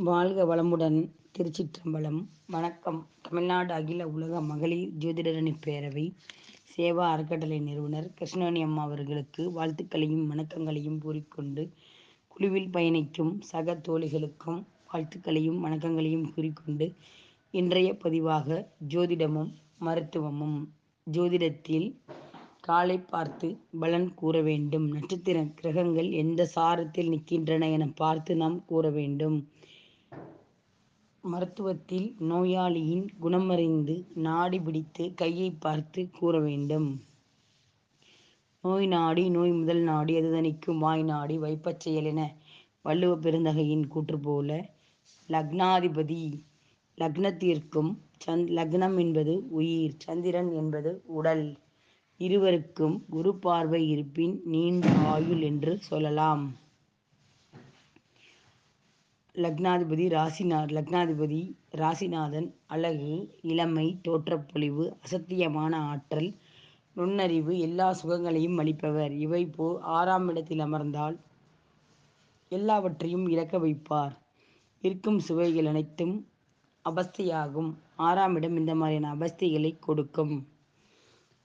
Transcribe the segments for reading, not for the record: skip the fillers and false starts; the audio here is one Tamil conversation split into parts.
வாழ்க வளமுடன். திருச்சிற்றம்பலம். வணக்கம். தமிழ்நாடு அகில உலக மகளிர் ஜோதிடரணி பேரவை சேவா அறக்கட்டளை நிறுவனர் கிருஷ்ணவேணி அம்மா அவர்களுக்கு வாழ்த்துக்களையும் வணக்கங்களையும் கூறிக்கொண்டு, குழுவில் பயணிக்கும் சக தோழிகளுக்கும் வாழ்த்துக்களையும் வணக்கங்களையும் கூறிக்கொண்டு, இன்றைய பதிவாக ஜோதிடமும் மருத்துவமும். ஜோதிடத்தில் காலை பார்த்து பலன் கூற வேண்டும். நட்சத்திர கிரகங்கள் எந்த சாரத்தில் நிற்கின்றன என பார்த்து நாம் கூற வேண்டும். மருத்துவத்தில் நோயாளியின் குணமறிந்து நாடி பிடித்து கையை பார்த்து கூற வேண்டும். நோய் நாடி நோய் முதல் நாடி அது தணிக்கும் வாய் நாடி வைப்பச் செயல் என வள்ளுவ பெருந்தகையின் கூற்று போல, லக்னாதிபதி லக்னத்திற்கும் லக்னம் என்பது உயிர், சந்திரன் என்பது உடல், இருவருக்கும் குரு பார்வை இருப்பின் நீண்ட ஆயுள் என்று சொல்லலாம். லக்னாதிபதி ராசிநாதன் அழகு, இளமை, தோற்றப்பொலிவு, அசத்தியமான ஆற்றல், நுண்ணறிவு, எல்லா சுகங்களையும் அளிப்பவர். இவை 6ஆம் இடத்தில் அமர்ந்தால் எல்லாவற்றையும் இழக்க வைப்பார். இருக்கும் சுவைகள் அனைத்தும் அபஸ்தையாகும். 6ஆம் இடம் இந்த மாதிரியான அபஸ்தைகளை கொடுக்கும்.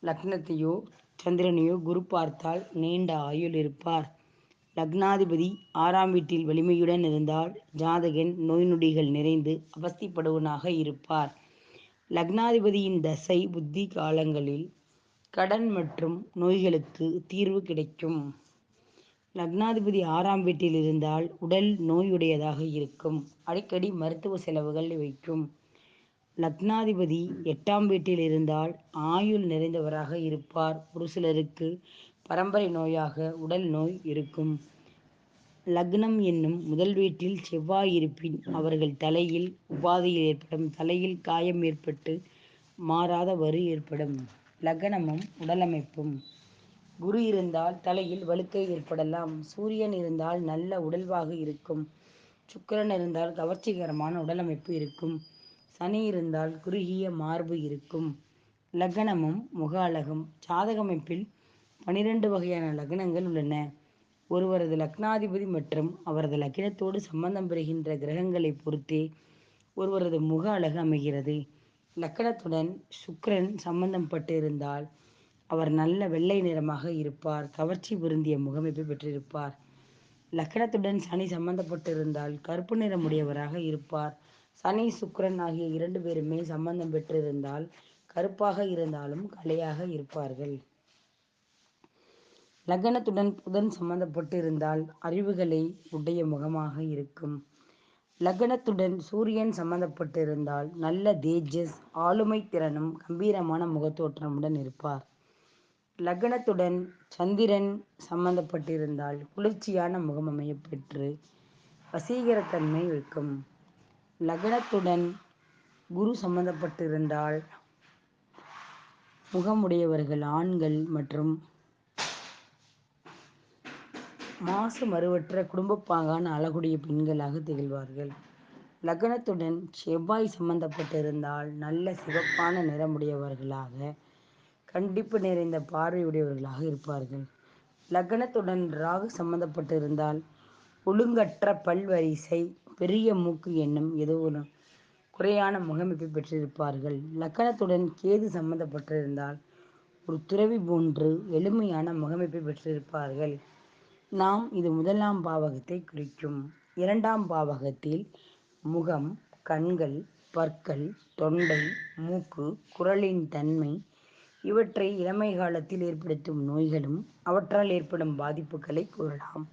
லக்னத்தையோ சந்திரனையோ குரு பார்த்தால் நீண்ட ஆயுள் இருப்பார். லக்னாதிபதி 6ஆம் வீட்டில் வலிமையுடன் இருந்தால் ஜாதகன் நோய் நொடிகள் நிறைந்து அவஸ்தைப்படுவனாக இருப்பார். லக்னாதிபதியின் தசை புத்தி காலங்களில் கடன் மற்றும் நோய்களுக்கு தீர்வு கிடைக்கும். லக்னாதிபதி 6ஆம் வீட்டில் இருந்தால் உடல் நோயுடையதாக இருக்கும். அடிக்கடி மருத்துவ செலவுகள் வைக்கும். லக்னாதிபதி 8ஆம் வீட்டில் இருந்தால் ஆயுள் நிறைந்தவராக இருப்பார். ஒரு சிலருக்கு பரம்பரை நோயாக உடல் நோய் இருக்கும். லக்னம் என்னும் முதல் வீட்டில் செவ்வாய் இருப்பின் அவர்கள் தலையில் உபாதையில் ஏற்படும். தலையில் காயம் ஏற்பட்டு மாறாத வறு ஏற்படும். லக்னமும் உடலமைப்பும். குரு இருந்தால் தலையில் வழுக்கை ஏற்படலாம். சூரியன் இருந்தால் நல்ல உடல்வாகு இருக்கும். சுக்கிரன் இருந்தால் கவர்ச்சிகரமான உடலமைப்பு இருக்கும். சனி இருந்தால் குறுகிய மார்பு இருக்கும். லக்னமும் முக அழகும். ஜாதக அமைப்பில் 12 வகையான லக்னங்கள் உள்ளன. ஒருவரது லக்னாதிபதி மற்றும் அவரது லக்னத்தோடு சம்பந்தம் பெறுகின்ற கிரகங்களை பொறுத்தே ஒருவரது முக அழகு அமைகிறது. லக்னத்துடன் சுக்கிரன் சம்பந்தப்பட்டு இருந்தால் அவர் நல்ல வெள்ளை நிறமாக இருப்பார். கவர்ச்சி பொருந்திய முகமைப்பை பெற்றிருப்பார். லக்னத்துடன் சனி சம்பந்தப்பட்டு இருந்தால் கருப்பு நிறமுடையவராக இருப்பார். சனி சுக்கிரன் ஆகிய 2 பேருமே சம்பந்தம் பெற்றிருந்தால் கருப்பாக இருந்தாலும் கலையாக இருப்பார்கள். லக்னத்துடன் புதன் சம்பந்தப்பட்டு இருந்தால் அறிவுகளை உடைய முகமாக இருக்கும். லக்னத்துடன் சூரியன் சம்பந்தப்பட்டு இருந்தால் நல்ல தேஜஸ், ஆளுமை திறனும் கம்பீரமான முகத்தோற்றமுடன் இருப்பார். லக்னத்துடன் சந்திரன் சம்பந்தப்பட்டிருந்தால் குளிர்ச்சியான முகமமைய பெற்று வசீகரத்தன்மை இருக்கும். லக்னத்துடன் குரு சம்பந்தப்பட்டிருந்தால் முகமுடையவர்கள் ஆண்கள் மற்றும் மாசு மறுவற்ற குடும்பப்பாங்கான அழகுடைய பெண்களாக திகழ்வார்கள். லக்னத்துடன் செவ்வாய் சம்பந்தப்பட்டிருந்தால் நல்ல சிவப்பான நிறமுடையவர்களாக, கண்டிப்பு நிறைந்த பார்வையுடையவர்களாக இருப்பார்கள். லக்னத்துடன் ராகு சம்பந்தப்பட்டிருந்தால் ஒழுங்கற்ற பல்வரிசை, பெரிய மூக்கு என்னும் ஏதோ ஒரு குறையான முகமைப்பை பெற்றிருப்பார்கள். லக்னத்துடன் கேது சம்பந்தப்பட்டிருந்தால் ஒரு துறவி போன்று எளிமையான முகமைப்பை பெற்றிருப்பார்கள். இது 1ஆம் பாவகத்தை குறிக்கும். 2ஆம் பாவகத்தில் முகம், கண்கள், பற்கள், தொண்டை, மூக்கு, குரலின் தன்மை இவற்றை இளமை காலத்தில் ஏற்படுத்தும் நோய்களும் அவற்றால் ஏற்படும் பாதிப்புகளை கூறலாம்.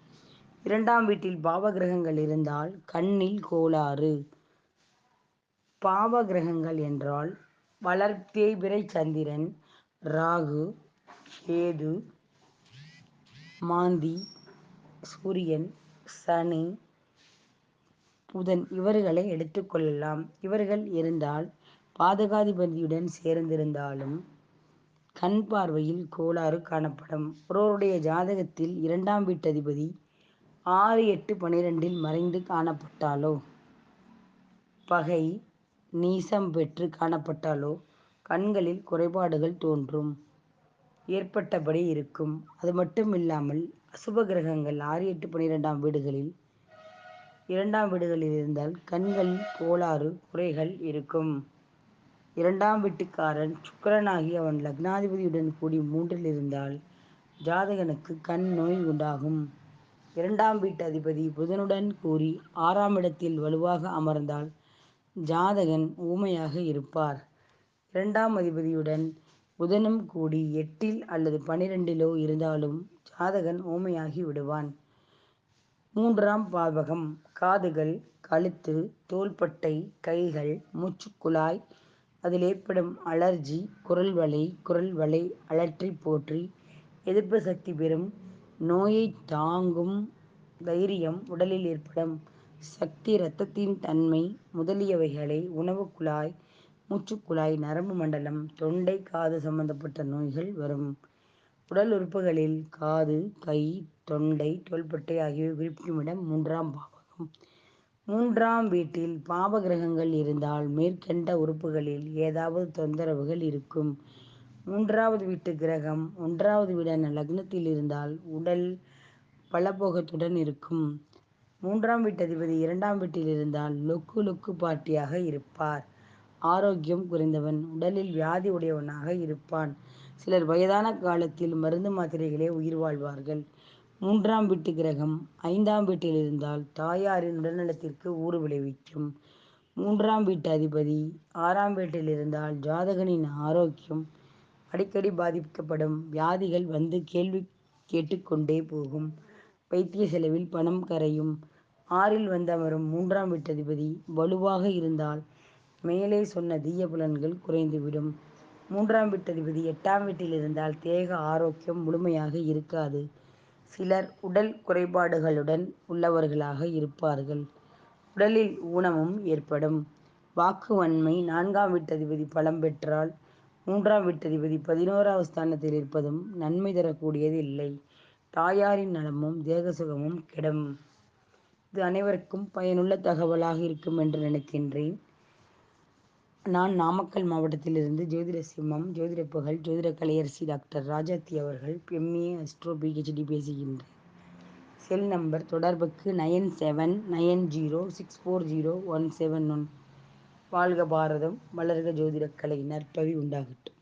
2ஆம் வீட்டில் பாவகிரகங்கள் இருந்தால் கண்ணில் கோளாறு. பாவகிரகங்கள் என்றால் வளர்த்தேய்பிறை சந்திரன், ராகு, கேது, மாந்தி, சூரியன், சனி, புதன் இவர்களை எடுத்துக்கொள்ளலாம். இவர்கள் இருந்தால் பாதகாதிபதியுடன் சேர்ந்திருந்தாலும் கண் பார்வையில் கோளாறு காணப்படும். ஒருவருடைய ஜாதகத்தில் 2ஆம் வீட்டதிபதி 6, 8, 12 மறைந்து காணப்பட்டாலோ, பகை நீசம் பெற்று காணப்பட்டாலோ கண்களில் குறைபாடுகள் தோன்றும் ஏற்பட்டபடி இருக்கும். அது மட்டுமில்லாமல் அசுப கிரகங்கள் 6, 8, 12ஆம் வீடுகளில் இரண்டாம் வீடுகளில் இருந்தால் கண்களில் கோளாறு குறைகள் இருக்கும். இரண்டாம் வீட்டுக்காரன் சுக்கிரனாகி அவன் லக்னாதிபதியுடன் கூடி 3ல் இருந்தால் ஜாதகனுக்கு கண் நோய் உண்டாகும். இரண்டாம் வீட்டு அதிபதி புதனுடன் கூறி 6ஆம் இடத்தில் வலுவாக அமர்ந்தால் ஜாதகன் ஊமையாக இருப்பார். இரண்டாம் அதிபதியுடன் புதனும் கூடி 8ல் அல்லது 12லோ இருந்தாலும் ஜாதகன் ஊமையாகி விடுவான். 3ஆம் பாவகம் காதுகள், கழுத்து, தோள்பட்டை, கைகள், மூச்சுக்குழாய், அதில் ஏற்படும் அலர்ஜி, குரல் வளை அழற்றி போற்றி, எதிர்ப்பு சக்தி பெறும், நோயை தாங்கும் தைரியம், உடலில் ஏற்படும் சக்தி, இரத்தத்தின் தன்மை முதலியவைகளை உணவுக்குழாய், மூச்சுக்குழாய், நரம்பு மண்டலம், தொண்டை, காது சம்பந்தப்பட்ட நோய்கள் வரும். உடல் உறுப்புகளில் காது, கை, தொண்டை, தோள்பட்டை ஆகியவை குறிப்பிடும் இடம் 3ஆம் பாவகம். 3ஆம் வீட்டில் பாவ கிரகங்கள் இருந்தால் மேற்கண்ட உறுப்புகளில் ஏதாவது தொந்தரவுகள் இருக்கும். 3வது வீட்டு கிரகம் 1வது வீடான லக்னத்தில் இருந்தால் உடல் பலபோகத்துடன் இருக்கும். 3ஆம் வீட்டு அதிபதி 2ஆம் வீட்டில் இருந்தால் லொக்கு பார்ட்டியாக இருப்பார். ஆரோக்கியம் குறைந்தவன், உடலில் வியாதி உடையவனாக இருப்பான். சிலர் வயதான காலத்தில் மருந்து மாத்திரைகளே உயிர் வாழ்வார்கள். 3ஆம் வீட்டு கிரகம் 5ஆம் வீட்டில் இருந்தால் தாயாரின் உடல்நலத்திற்கு ஊறு விளைவிக்கும். 3ஆம் வீட்டு அதிபதி 6ஆம் வீட்டில் இருந்தால் ஜாதகனின் ஆரோக்கியம் அடிக்கடி பாதிக்கப்படும். வியாதிகள் வந்து கேள்வி கேட்டுக்கொண்டே போகும். வைத்திய செலவில் பணம் கரையும். 6ல் வந்து அமரும் 3ஆம் வீட்டு அதிபதி வலுவாக இருந்தால் மேலே சொன்ன தீய புலன்கள் குறைந்துவிடும். 3ஆம் வீட்டு அதிபதி 8ஆம் வீட்டில் இருந்தால் தேக ஆரோக்கியம் முழுமையாக இருக்காது. சிலர் உடல் குறைபாடுகளுடன் உள்ளவர்களாக இருப்பார்கள். உடலில் ஊனமும் ஏற்படும். வாக்கு வன்மை 4ஆம் வீட்டு அதிபதி பலம் பெற்றால் 3ஆம் வீட்டு அதிபதி 11வது ஸ்தானத்தில் இருப்பதும் நன்மை தரக்கூடியது இல்லை. தாயாரின் நலமும் தேக சுகமும் கெடும். இது அனைவருக்கும் பயனுள்ள தகவலாக இருக்கும் என்று நினைக்கின்றேன். நான் நாமக்கல் மாவட்டத்திலிருந்து ஜோதிட சிம்மம், ஜோதிட புகழ், ஜோதிட கலையரசி டாக்டர் ராஜாத்தி அவர்கள் எம்ஏ அஸ்ட்ரோ பிஹெச்டி பேசுகின்றேன். செல் நம்பர் தொடர்புக்கு 9790640171. வாழ்க பாரதம், வளர்க ஜோதிடக்கலை, நற்பவி உண்டாகட்டும்.